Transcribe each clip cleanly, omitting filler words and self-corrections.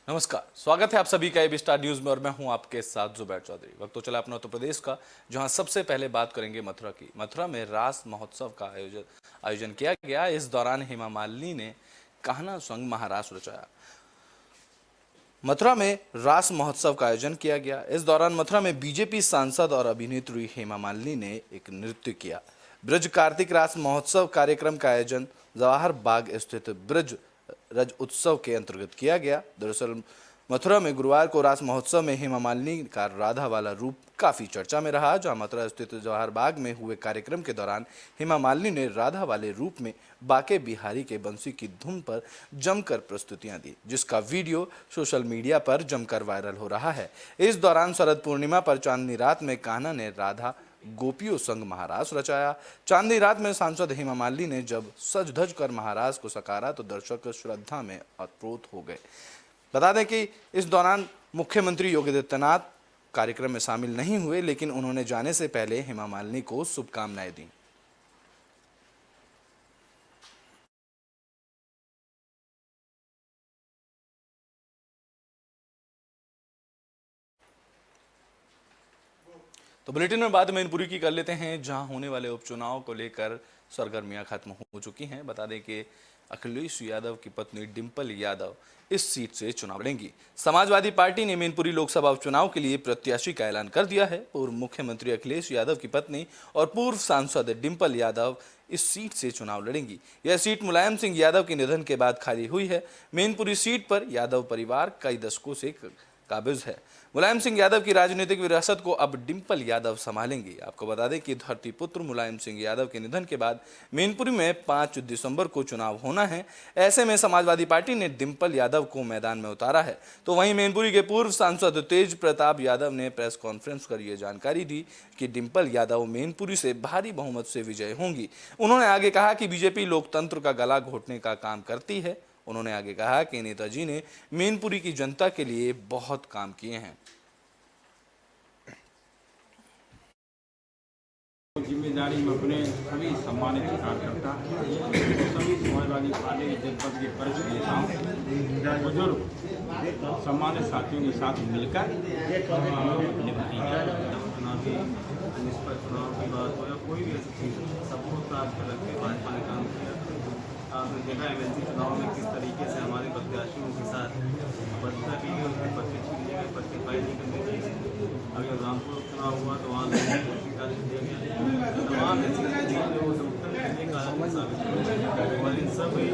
नमस्कार, स्वागत है आप सभी का एबी स्टार न्यूज में और मैं हूं आपके साथ जुबैर चौधरी। वक्त तो चला अपना उत्तर प्रदेश का, जहां सबसे पहले बात करेंगे मथुरा की। मथुरा में रास महोत्सव का आयोजन किया गया। इस दौरान हेमा मालिनी ने कहना संग महारास रचाया। मथुरा में रास महोत्सव का आयोजन किया गया। इस दौरान मथुरा में बीजेपी सांसद और अभिनेत्री हेमा मालिनी ने एक नृत्य किया। ब्रज कार्तिक रास महोत्सव कार्यक्रम का आयोजन जवाहर बाग स्थित ब्रज रज उत्सव के अंतर्गत किया गया। दरअसल मथुरा में गुरुवार को रास महोत्सव में हेमा मालिनी का राधा वाला रूप काफी चर्चा में रहा। जहां मथुरा स्थित जवाहर बाग में हुए कार्यक्रम के दौरान हेमा मालिनी ने राधा वाले रूप में बाके बिहारी के बंसी की धुन पर जमकर प्रस्तुतियां दी, जिसका वीडियो सोशल मीडिया पर जमकर वायरल हो रहा है। इस दौरान शरद पूर्णिमा पर चांदनी रात में कान्हा ने राधा गोपियों संग महारास रचाया। चांदनी रात में सांसद हेमा मालिनी ने जब सज धज कर महारास को सकारा तो दर्शक श्रद्धा में अतप्रोत हो गए। बता दें कि इस दौरान मुख्यमंत्री योगी आदित्यनाथ कार्यक्रम में शामिल नहीं हुए, लेकिन उन्होंने जाने से पहले हेमा मालिनी को शुभकामनाएं दी। तो बुलेटिन में बात मैनपुरी की कर लेते हैं, जहां होने वाले उपचुनाव को लेकर सरगर्मियां खत्म हो चुकी हैं। बता दें कि अखिलेश यादव की पत्नी डिंपल यादव इस सीट से चुनाव लड़ेंगी। समाजवादी पार्टी ने मैनपुरी लोकसभा उपचुनाव के लिए प्रत्याशी का ऐलान कर दिया है। पूर्व मुख्यमंत्री अखिलेश यादव की पत्नी और पूर्व सांसद डिंपल यादव इस सीट से चुनाव लड़ेंगी। यह सीट मुलायम सिंह यादव के निधन के बाद खाली हुई है। मैनपुरी सीट पर यादव परिवार कई दशकों से काबिज है। मुलायम सिंह यादव की राजनीतिक विरासत को अब डिंपल यादव संभालेंगी। आपको बता दें कि धरती पुत्र मुलायम सिंह यादव के निधन के बाद मैनपुरी में 5 दिसंबर को चुनाव होना है। ऐसे में समाजवादी पार्टी ने डिंपल यादव को मैदान में उतारा है। तो वहीं मैनपुरी के पूर्व सांसद तेज प्रताप यादव ने प्रेस कॉन्फ्रेंस कर यह जानकारी दी कि डिंपल यादव मैनपुरी से भारी बहुमत से विजय होंगी। उन्होंने आगे कहा कि बीजेपी लोकतंत्र का गला घोटने का काम करती है। उन्होंने आगे कहा कि नेताजी ने मैनपुरी की जनता के लिए बहुत काम किए हैं। जिम्मेदारी में अपने सभी सम्मानित कार्यकर्ता, सभी समाजवादी पार्टी के जनपद के वरिष्ठ नेताओं, बुजुर्ग, सम्मानित साथियों के साथ मिलकर हम लोग अपने भतीजा चुनावी निष्पक्ष चुनाव की बात हो या कोई भी ऐसी चीज़, सबको साथ रखकर भाजपा ने काम किया। आपने देखा एमएलसी चुनाव में किस तरीके से हमारे प्रत्याशियों के साथ बदला की गई, उनके प्रत्याशी लिए गए, प्रतिभाई नहीं करनी चाहिए। अगर रामपुर चुनाव हुआ तो वहाँ तमाम और इन सभी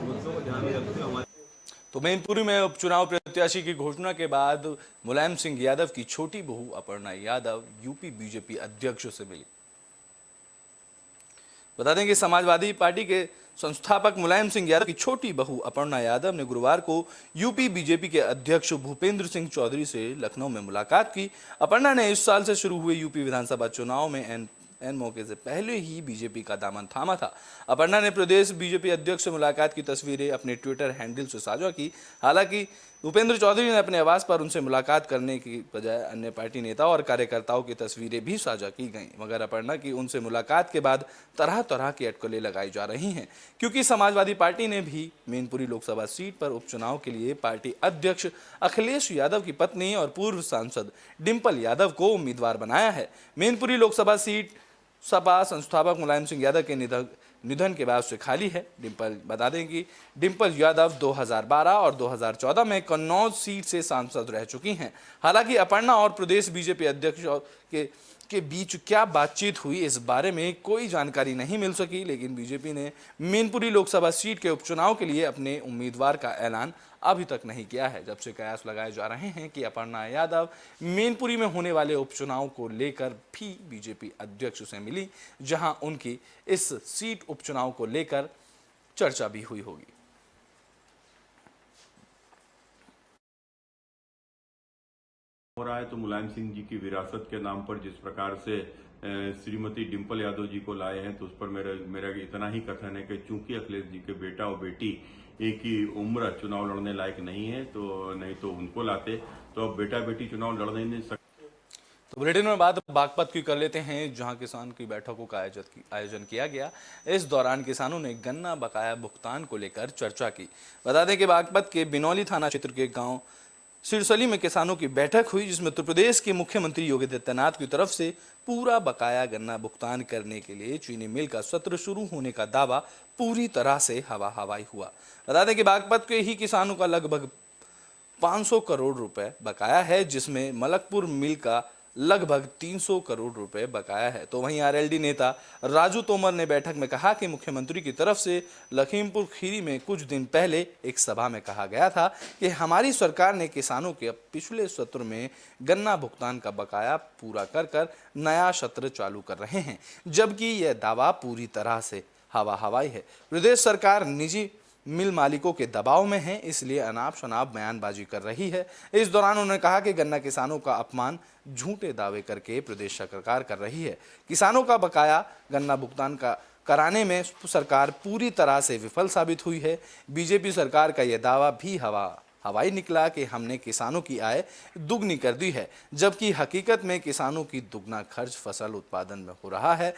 मुद्दों को ध्यान में रखते हुए तो मैनपुरी में उपचुनाव प्रत्याशी की घोषणा के बाद मुलायम सिंह यादव की छोटी बहू अपर्णा यादव यूपी बीजेपी अध्यक्ष से मिली। बता दें कि समाजवादी पार्टी के संस्थापक मुलायम सिंह यादव की छोटी बहू अपर्णा यादव ने गुरुवार को यूपी बीजेपी के अध्यक्ष भूपेंद्र सिंह चौधरी से लखनऊ में मुलाकात की। अपर्णा ने इस साल से शुरू हुए यूपी विधानसभा चुनाव में एन मौके से पहले ही बीजेपी का दामन थामा था। अपर्णा ने प्रदेश बीजेपी अध्यक्ष से मुलाकात की तस्वीरें अपने ट्विटर हैंडल से साझा की। हालांकि भूपेंद्र चौधरी ने अपने आवास पर उनसे मुलाकात करने की बजाय अन्य पार्टी नेताओं और कार्यकर्ताओं की तस्वीरें भी साझा की गईं। मगर अपर्णा की उनसे मुलाकात के बाद तरह तरह की अटकलें लगाई जा रही हैं, क्योंकि समाजवादी पार्टी ने भी मैनपुरी लोकसभा सीट पर उपचुनाव के लिए पार्टी अध्यक्ष अखिलेश यादव की पत्नी और पूर्व सांसद डिंपल यादव को उम्मीदवार बनाया है। मैनपुरी लोकसभा सीट सपा संस्थापक मुलायम सिंह यादव के निधन के बाद से खाली है। बता दें कि डिंपल यादव 2012 और 2014 में कन्नौज सीट से सांसद रह चुकी हैं। हालांकि अपर्णा और प्रदेश बीजेपी अध्यक्ष के बीच क्या बातचीत हुई, इस बारे में कोई जानकारी नहीं मिल सकी। लेकिन बीजेपी ने मैनपुरी लोकसभा सीट के उपचुनाव के लिए अपने उम्मीदवार का ऐलान अभी तक नहीं किया है। जब से कयास लगाए जा रहे हैं कि अपर्णा यादव मैनपुरी में होने वाले उपचुनाव को लेकर भी बीजेपी अध्यक्ष से मिली, जहां उनकी इस सीट उपचुनाव को लेकर चर्चा भी हुई होगी। हो रहा है तो मुलायम सिंह जी की विरासत के नाम पर जिस प्रकार से श्रीमती डिंपल यादव जी को लाए हैं, तो उस पर मेरा इतना ही कथन है कि चूंकि अखिलेश जी के बेटा और बेटी एक ही उम्र चुनाव लड़ने लायक नहीं है, तो नहीं तो उनको लाते, तो अब बेटा बेटी चुनाव लड़ नहीं सकते। तो बुलेटिन में बात बागपत की कर लेते हैं, जहां किसान की बैठकों का आयोजन किया गया। इस दौरान किसानों ने गन्ना बकाया भुगतान को लेकर चर्चा की। बता दें कि बागपत के बिनौली थाना क्षेत्र के गांव सिरसली में किसानों की बैठक हुई, जिसमें उत्तर प्रदेश के मुख्यमंत्री योगी आदित्यनाथ की तरफ से पूरा बकाया गन्ना भुगतान करने के लिए चीनी मिल का सत्र शुरू होने का दावा पूरी तरह से हवा हवाई हुआ। बता दें कि बागपत के ही किसानों का लगभग 500 करोड़ रुपए बकाया है, जिसमें मलकपुर मिल का लगभग 300 करोड़ रुपए बकाया है। तो वहीं आरएलडी नेता राजू तोमर ने बैठक में कहा कि मुख्यमंत्री की तरफ से लखीमपुर खीरी में कुछ दिन पहले एक सभा में कहा गया था कि हमारी सरकार ने किसानों के पिछले सत्र में गन्ना भुगतान का बकाया पूरा कर कर नया सत्र चालू कर रहे हैं, जबकि यह दावा पूरी तरह से हवा हवाई है। प्रदेश सरकार निजी मिल मालिकों के दबाव में है, इसलिए अनाप शनाप बयानबाजी कर रही है। इस दौरान उन्होंने कहा कि गन्ना किसानों का अपमान झूठे दावे करके प्रदेश सरकार कर रही है। किसानों का बकाया गन्ना भुगतान का कराने में सरकार पूरी तरह से विफल साबित हुई है। बीजेपी सरकार का यह दावा भी हवाई निकला कि हमने किसानों की आय दुगनी कर दी है, जबकि हकीकत में किसानों की दुगना खर्च फसल उत्पादन में हो रहा है।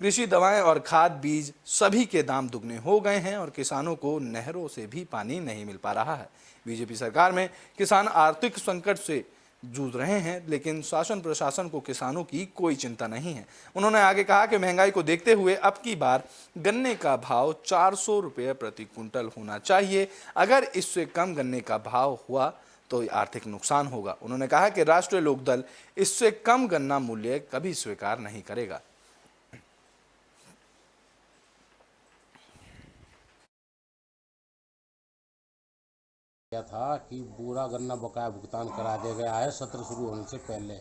कृषि दवाएं और खाद बीज सभी के दाम दुगने हो गए हैं और किसानों को नहरों से भी पानी नहीं मिल पा रहा है। बीजेपी सरकार में किसान आर्थिक संकट से जूझ रहे हैं, लेकिन शासन प्रशासन को किसानों की कोई चिंता नहीं है। उन्होंने आगे कहा कि महंगाई को देखते हुए अब की बार गन्ने का भाव 400 रुपये प्रति क्विंटल होना चाहिए। अगर इससे कम गन्ने का भाव हुआ तो आर्थिक नुकसान होगा। उन्होंने कहा कि राष्ट्रीय लोकदल इससे कम गन्ना मूल्य कभी स्वीकार नहीं करेगा। किया था कि पूरा गन्ना बकाया भुगतान करा दिया गया है सत्र शुरू होने से पहले,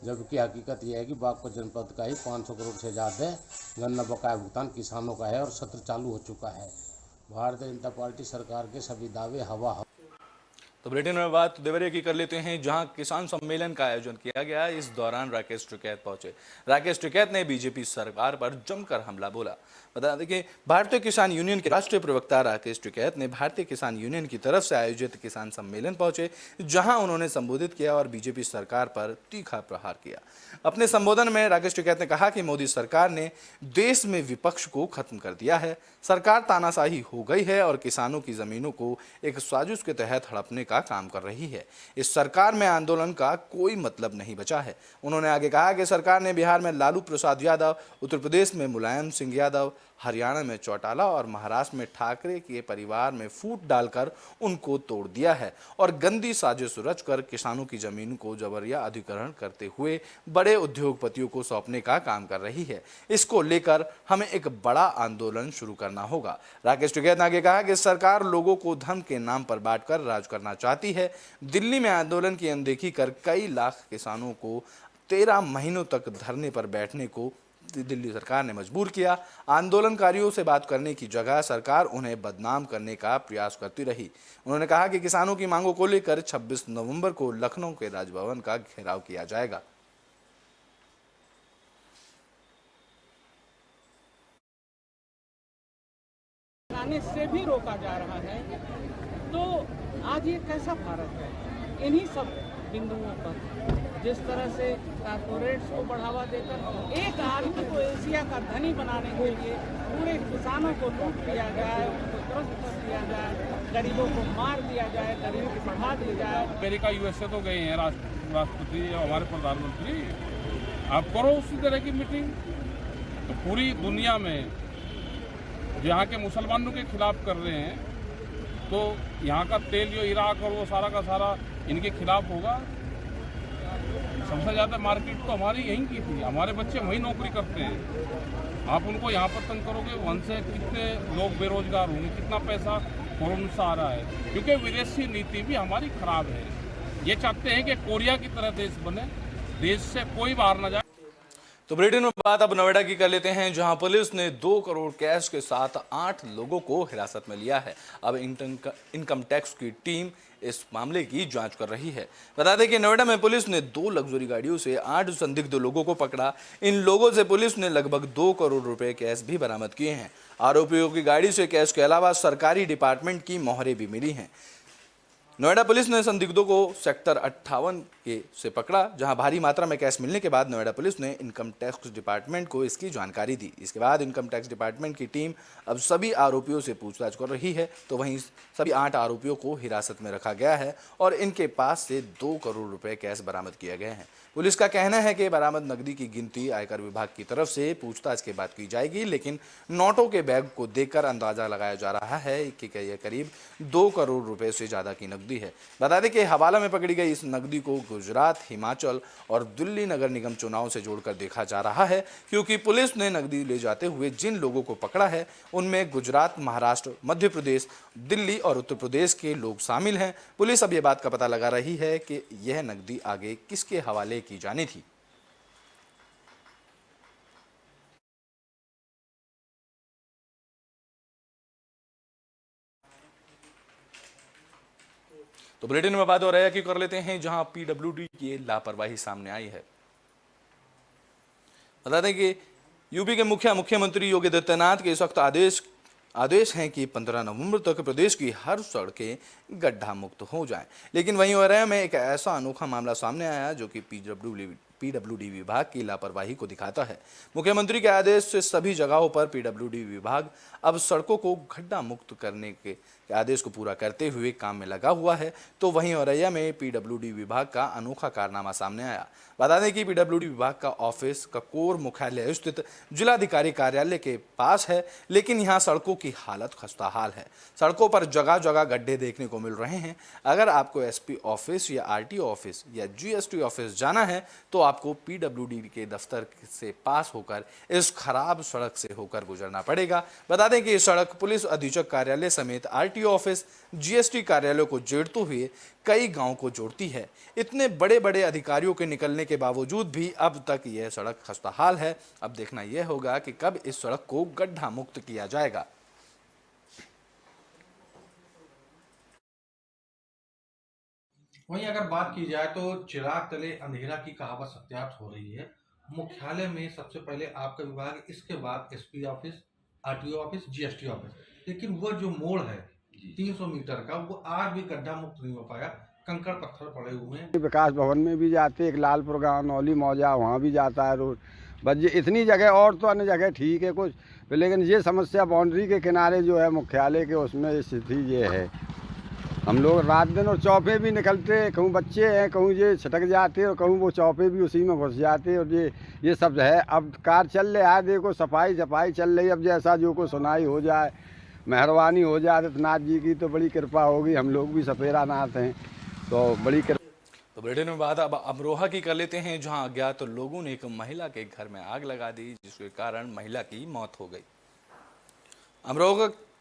जबकि हकीकत यह है कि बागपत जनपद का ही 500 करोड़ से ज़्यादा गन्ना बकाया भुगतान किसानों का है और सत्र चालू हो चुका है। भारतीय जनता पार्टी सरकार के सभी दावे हवा। तो बुलेटिन में बात देवरिया की कर लेते हैं, जहां किसान सम्मेलन का आयोजन किया गया। इस दौरान राकेश टिकैत पहुंचे। राकेश टिकैत ने बीजेपी सरकार पर जमकर हमला बोला। बता दें कि भारतीय किसान यूनियन के राष्ट्रीय प्रवक्ता राकेश टिकैत ने भारतीय किसान यूनियन की तरफ से आयोजित किसान सम्मेलन पहुंचे, जहां उन्होंने संबोधित किया और बीजेपी सरकार पर तीखा प्रहार किया। अपने संबोधन में राकेश टिकैत ने कहा कि मोदी सरकार ने देश में विपक्ष को खत्म कर दिया है। सरकार तानाशाही हो गई है और किसानों की जमीनों को एक साजिश के तहत हड़पने का काम कर रही है। इस सरकार में आंदोलन का कोई मतलब नहीं बचा है। उन्होंने आगे कहा कि सरकार ने बिहार में लालू प्रसाद यादव, उत्तर प्रदेश में मुलायम सिंह यादव, हरियाणा में चौटाला और महाराष्ट्र में ठाकरे के परिवार में फूट डालकर उनको तोड़ दिया है और गंदी साजिश रचकर किसानों की जमीन को जबरिया अधिग्रहण करते हुए बड़े उद्योगपतियों को सौंपने का काम कर रही है। इसको लेकर हमें एक बड़ा आंदोलन शुरू करना होगा। राकेश टिकैत ने आगे कहा कि सरकार लोगों को धर्म के नाम पर बांटकर राज करना चाहती है। दिल्ली में आंदोलन की अनदेखी कर कई लाख किसानों को 13 महीनों तक धरने पर बैठने को दिल्ली सरकार ने मजबूर किया। आंदोलनकारियों से बात करने की जगह सरकार उन्हें बदनाम करने का प्रयास करती रही। उन्होंने कहा कि किसानों की मांगों को लेकर 26 नवंबर को लखनऊ के राजभवन का घेराव किया जाएगा। आने से भी रोका जा रहा है, तो आज ये कैसा भारत है? इन्हीं सब बिंदुओं पर जिस तरह से कॉर्पोरेट्स को बढ़ावा देकर एक आदमी को एशिया का धनी बनाने के लिए पूरे किसानों को लूट दिया जाए, उनको त्रस्त कर दिया जाए, गरीबों को मार दिया जाए, गरीबों को बढ़ा दिया जाए। अमेरिका यूएसए तो गए हैं राष्ट्रपति और हमारे प्रधानमंत्री, आप करो उसी तरह की मीटिंग। तो पूरी दुनिया में यहाँ के मुसलमानों के खिलाफ कर रहे हैं, तो यहाँ का तेल जो इराक और वो सारा का सारा इनके खिलाफ होगा। सबसे ज़्यादा मार्केट तो हमारी यहीं की थी, हमारे बच्चे वहीं नौकरी करते हैं। आप उनको यहाँ पर तंग करोगे, वहाँ से कितने लोग बेरोजगार होंगे, कितना पैसा फौरन से आ रहा है, क्योंकि विदेशी नीति भी हमारी खराब है। ये चाहते हैं कि कोरिया की तरह देश बने, देश से कोई बाहर न जाए। तो बुलेटिन में बात अब नोएडा की कर लेते हैं, जहां पुलिस ने 2 करोड़ कैश के साथ 8 लोगों को हिरासत में लिया है। अब इनकम टैक्स की टीम इस मामले की जांच कर रही है। बता दें कि नोएडा में पुलिस ने 2 लग्जरी गाड़ियों से 8 संदिग्ध लोगों को पकड़ा। इन लोगों से पुलिस ने लगभग 2 करोड़ रुपए कैश भी बरामद किए हैं। आरोपियों की गाड़ी से कैश के अलावा सरकारी डिपार्टमेंट की मोहरें भी मिली हैं। नोएडा पुलिस ने संदिग्धों को सेक्टर 58 के से पकड़ा, जहां भारी मात्रा में कैश मिलने के बाद नोएडा पुलिस ने इनकम टैक्स डिपार्टमेंट को इसकी जानकारी दी। इसके बाद इनकम टैक्स डिपार्टमेंट की टीम अब सभी आरोपियों से पूछताछ कर रही है, तो वहीं सभी 8 आरोपियों को हिरासत में रखा गया है और इनके पास से 2 करोड़ रुपए कैश बरामद किए गए हैं। पुलिस का कहना है कि बरामद नकदी की गिनती आयकर विभाग की तरफ से पूछताछ के बाद की जाएगी, लेकिन नोटों के बैग को देखकर अंदाजा लगाया जा रहा है कि यह करीब 2 करोड़ रुपए से ज्यादा की नकदी है। बता दें कि हवाला में पकड़ी गई इस नकदी को गुजरात, हिमाचल और दिल्ली नगर निगम चुनाव से जोड़कर देखा जा रहा है, क्योंकि पुलिस ने नकदी ले जाते हुए जिन लोगों को पकड़ा है उनमें गुजरात, महाराष्ट्र, मध्य प्रदेश, दिल्ली और उत्तर प्रदेश के लोग शामिल हैं। पुलिस अब यह बात का पता लगा रही है कि यह नकदी आगे किसके हवाले की जानी थी। तो बुलेटिन में बात हो रहा है कि कर लेते हैं जहां पीडब्ल्यूडी की लापरवाही सामने आई है। बता दें कि यूपी के मुख्यमंत्री योगी आदित्यनाथ के सख्त आदेश हैं कि 15 नवंबर तक प्रदेश की हर सड़कें गड्ढा मुक्त हो जाएं। लेकिन वहीं औरैया में एक ऐसा अनोखा मामला सामने आया जो कि पीडब्ल्यूडी विभाग की लापरवाही को दिखाता है। मुख्यमंत्री के आदेश से सभी जगहों पर पीडब्ल्यूडी विभाग अब सड़कों को गड्ढा मुक्त करने के आदेश को पूरा करते हुए काम में लगा हुआ है, तो वहीं औरैया में पीडब्ल्यूडी विभाग का अनोखा कारनामा सामने आया। बता दें कि पीडब्ल्यूडी विभाग का ऑफिस ककोर मुख्यालय स्थित जिलाधिकारी कार्यालय के पास है, लेकिन यहां सड़कों की हालत खस्ताहाल है। सड़कों पर जगह जगह गड्ढे देखने को मिल रहे हैं। अगर आपको एसपी ऑफिस या आरटीओ ऑफिस या जीएसटी ऑफिस जाना है तो आपको पीडब्ल्यूडी के दफ्तर से पास होकर इस खराब सड़क से होकर गुजरना पड़ेगा। बता दें कि ये सड़क पुलिस अधीक्षक कार्यालय समेत आरटीओ ऑफिस, जीएसटी कार्यालय को जोड़ते हुए कई गांवों को जोड़ती है। इतने बड़े बड़े अधिकारियों के निकलने के बावजूद भी अब तक यह सड़क खस्ताहाल है। अब देखना यह होगा कि कब इस सड़क को गड्ढा मुक्त किया जाएगा। वहीं अगर बात की जाए तो चिराग तले अंधेरा की कहावत सत्याप्त हो रही है। मुख्यालय में सबसे पहले आपका विभाग, इसके बाद SP office, RTO office, GST office, लेकिन वो जो मोड़ है 300 मीटर का, वो आज भी गड्ढा मुक्त नहीं हो पाया। कंकड़ पत्थर पड़े हुए हैं। विकास भवन में भी जाते, एक लालपुर गाँव नौली मौजा, वहाँ भी जाता है रोड। बस ये इतनी जगह, और तो अन्य जगह ठीक है कुछ, लेकिन ये समस्या बाउंड्री के किनारे जो है मुख्यालय के, उसमें स्थिति ये है। हम लोग रात दिन और चौपे भी निकलते, कहूँ बच्चे हैं, कहूँ ये छटक जाते और कहूँ वो चौपे भी उसी में घुस जाते, और ये सब है। अब कार चल रहा है, देखो सफाई चल रही। अब जैसा जो को सुनाई हो जाए, मेहरबानी हो जाए आदित्यनाथ जी की, तो बड़ी कृपा होगी। हम लोग भी सपेरा नाथ हैं, तो बड़ी कृपा। तो बुलेटिन में बात अब अमरोहा की कर लेते हैं, जहां अज्ञात तो लोगों ने एक महिला के घर में आग लगा दी, जिसके कारण महिला की मौत हो गई।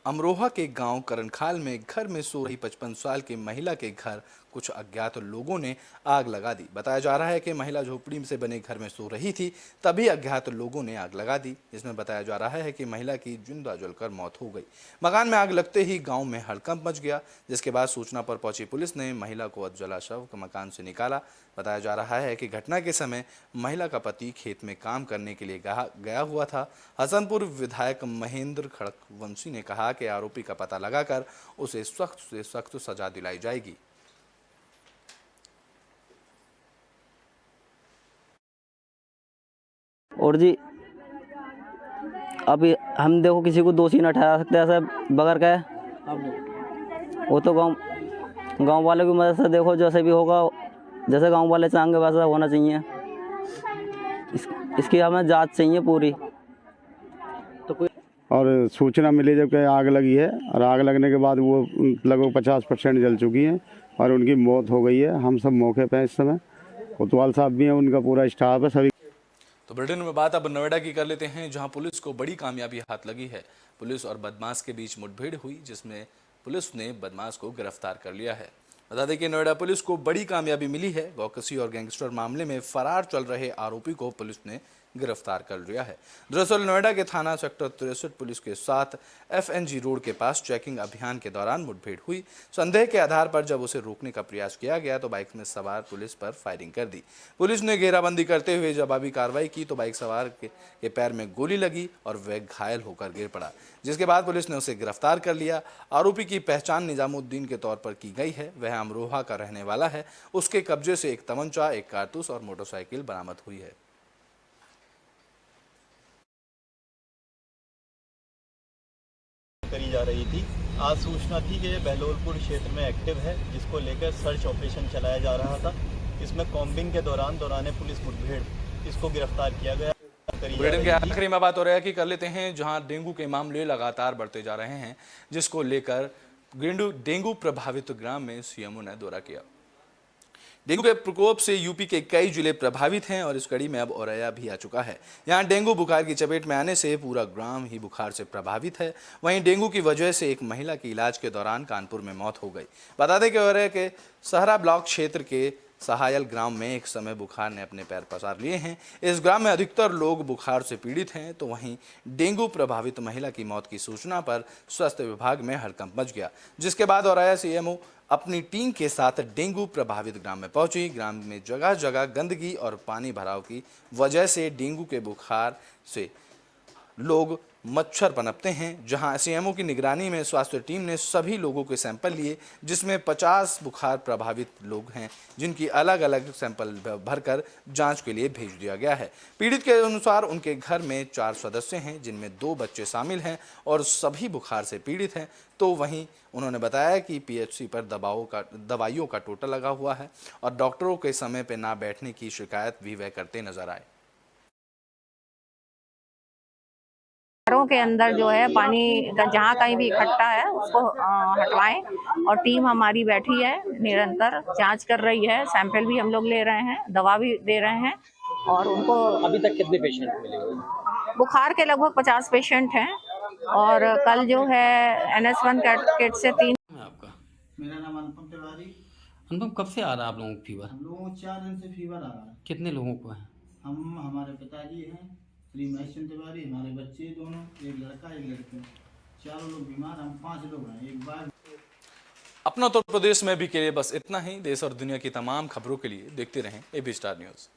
अमरोहा के गांव करनखाल में घर में सो रही 55 साल की महिला के घर कुछ अज्ञात लोगों ने आग लगा दी। बताया जा रहा है कि महिला झोपड़ी से बने घर में सो रही थी, तभी अज्ञात लोगों ने आग लगा दी। इसमें बताया जा रहा है कि महिला की जिंदा जलकर मौत हो गई। मकान में आग लगते ही गांव में हड़कंप मच गया, जिसके बाद सूचना पर पहुंची पुलिस ने महिला को अधजला शव मकान से निकाला। बताया जा रहा है कि घटना के समय महिला का पति खेत में काम करने के लिए गया हुआ था। हसनपुर विधायक महेंद्र खड़कवंशी ने कहा कि आरोपी का पता लगाकर उसे सख्त से सख्त सजा दिलाई जाएगी। और जी अभी हम देखो किसी को दोषी न ठहरा सकते ऐसा बगैर कहे। वो तो गांव वालों की मदद से देखो जैसे भी होगा, जैसे गांव वाले चाहेंगे वैसा होना चाहिए। इसकी हमें जांच चाहिए पूरी। तो कोई और सूचना मिली जब कि आग लगी है, और आग लगने के बाद वो लगभग 50% जल चुकी हैं और उनकी मौत हो गई है। हम सब मौके पे इस समय, कोतवाल साहब भी हैं, उनका पूरा स्टाफ है सभी। तो बुलेटिन में बात अब नोएडा की कर लेते हैं, जहां पुलिस को बड़ी कामयाबी हाथ लगी है। पुलिस और बदमाश के बीच मुठभेड़ हुई, जिसमें पुलिस ने बदमाश को गिरफ्तार कर लिया है। बता दें कि नोएडा पुलिस को बड़ी कामयाबी मिली है। गौकसी और गैंगस्टर मामले में फरार चल रहे आरोपी को पुलिस ने गिरफ्तार कर लिया है। दरअसल नोएडा के थाना सेक्टर 63 पुलिस के साथ FNG रोड के पास चेकिंग अभियान के दौरान मुठभेड़ हुई। संदेह के आधार पर जब उसे रोकने का प्रयास किया गया तो बाइक में सवार पुलिस पर फायरिंग कर दी। पुलिस ने घेराबंदी करते हुए जवाबी कार्रवाई की तो बाइक सवार के पैर में गोली लगी और वह घायल होकर गिर पड़ा, जिसके बाद पुलिस ने उसे गिरफ्तार कर लिया। आरोपी की पहचान निजामुद्दीन के तौर पर की गई है। वह अमरोहा का रहने वाला है। उसके कब्जे से एक तमंचा, एक कारतूस और मोटरसाइकिल बरामद हुई है। करी जा रही थी। आज सूचना थी कि ये बहलोलपुर क्षेत्र में एक्टिव है, जिसको लेकर सर्च ऑपरेशन चलाया जा रहा था। इसमें कॉम्बिंग के दौरान पुलिस मुठभेड़ इसको गिरफ्तार किया गया। बुलेटिन के आखिरी में बात हो रहा है कि कर लेते हैं, जहां डेंगू के मामले लगातार बढ़ते जा रहे हैं, जिसको लेकर डेंगू प्रभावित ग्राम में सीएमओ ने दौरा किया। डेंगू के प्रकोप से यूपी के कई जिले प्रभावित हैं और इस कड़ी में अब औरैया भी आ चुका है। यहाँ डेंगू बुखार की चपेट में आने से पूरा ग्राम ही बुखार से प्रभावित है। वहीं डेंगू की वजह से एक महिला की इलाज के दौरान कानपुर में मौत हो गई। बता दें कि औरैया के सहरा ब्लॉक क्षेत्र के सहायल ग्राम में एक समय बुखार ने अपने पैर पसार लिए हैं। इस ग्राम में अधिकतर लोग बुखार से पीड़ित हैं, तो वहीं डेंगू प्रभावित महिला की मौत की सूचना पर स्वास्थ्य विभाग में हड़कंप मच गया, जिसके बाद औरैया सीएमओ अपनी टीम के साथ डेंगू प्रभावित ग्राम में पहुंची। ग्राम में जगह जगह गंदगी और पानी भराव की वजह से डेंगू के बुखार से लोग मच्छर पनपते हैं। जहां सीएमओ की निगरानी में स्वास्थ्य टीम ने सभी लोगों के सैंपल लिए, जिसमें 50 बुखार प्रभावित लोग हैं, जिनकी अलग अलग सैंपल भरकर जांच के लिए भेज दिया गया है। पीड़ित के अनुसार उनके घर में 4 सदस्य हैं, जिनमें 2 बच्चे शामिल हैं और सभी बुखार से पीड़ित हैं। तो वहीं उन्होंने बताया कि PHC पर दवाइयों का टोटल लगा हुआ है और डॉक्टरों के समय पर ना बैठने की शिकायत भी वह करते नजर आए। घरों के अंदर जो है पानी का जहाँ कहीं भी इकट्ठा है उसको हटवाएं, और टीम हमारी बैठी है, निरंतर जांच कर रही है। सैंपल भी हम लोग ले रहे हैं, दवा भी दे रहे हैं। और उनको अभी तक कितने पेशेंट मिले? बुखार के लगभग 50 पेशेंट हैं और कल जो है NS1 किट से 3। आपका? मेरा नाम अनुपम तिवारी। अनुपम, कब से आ रहा है आप लोगों को फीवर? हम लोगों को 4 दिन से फीवर आ रहा है। कितने लोगों को है? हमारे पिताजी हैं श्री महेश चंद्र तिवारी, हमारे बच्चे दोनों, एक लड़का एक लड़की, 4 लोग बीमार, हम 5 लोग हैं। एक बार अपना उत्तर प्रदेश में भी के लिए बस इतना ही। देश और दुनिया की तमाम खबरों के लिए देखते रहें AB स्टार न्यूज़।